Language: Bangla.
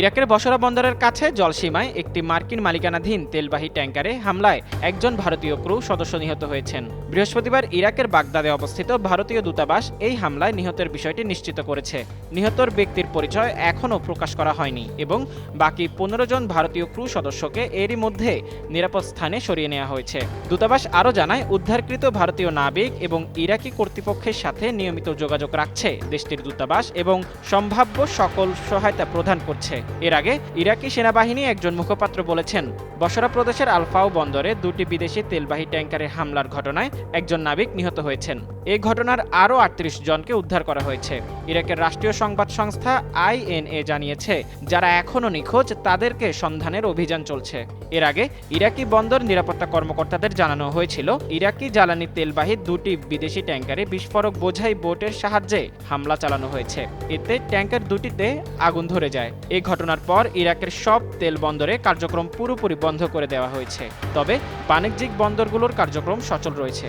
ইরাকের বসরা বন্দরের কাছে জলসীমায় একটি মার্কিন মালিকানাধীন তেলবাহী ট্যাঙ্কারে হামলায় একজন ভারতীয় ক্রু সদস্য নিহত হয়েছেন। বৃহস্পতিবার ইরাকের বাগদাদে অবস্থিত ভারতীয় দূতাবাস এই হামলায় নিহতের বিষয়টি নিশ্চিত করেছে। নিহতর ব্যক্তির পরিচয় এখনও প্রকাশ করা হয়নি এবং বাকি ১৫ জন ভারতীয় ক্রু সদস্যকে এরই মধ্যে নিরাপদ স্থানে সরিয়ে নেওয়া হয়েছে। দূতাবাস আরও জানায়, উদ্ধারকৃত ভারতীয় নাবিক এবং ইরাকি কর্তৃপক্ষের সাথে নিয়মিত যোগাযোগ রাখছে দেশটির দূতাবাস এবং সম্ভাব্য সকল সহায়তা প্রদান করছে। এর আগে ইরাকি সেনাবাহিনী একজন মুখপাত্র বলেছেন, বসরা প্রদেশের আলফাও বন্দরে দুটি বিদেশি তেলবাহী ট্যাঙ্কারে হামলার ঘটনায় একজন নাবিক নিহত হয়েছেন। এই ঘটনার আরও ৩৮ জনকে উদ্ধার করা হয়েছে। ইরাকের রাষ্ট্রীয় সংবাদ সংস্থা INA জানিয়েছে, যারা এখনও নিখোঁজ তাদেরকে সন্ধানের অভিযান চলছে। এর আগে ইরাকি বন্দর নিরাপত্তা কর্মকর্তাদের জানানো হয়েছিল, ইরাকি জ্বালানি তেলবাহী দুটি বিদেশি ট্যাঙ্কারে বিস্ফোরক বোঝাই বোটের সাহায্যে হামলা চালানো হয়েছে। এতে ট্যাঙ্কার দুটিতে আগুন ধরে যায়। এই ঘটনার পর ইরাকের সব তেল বন্দরে কার্যক্রম পুরোপুরি বন্ধ করে দেওয়া হয়েছে, তবে বাণিজ্যিক বন্দরগুলোর কার্যক্রম সচল রয়েছে।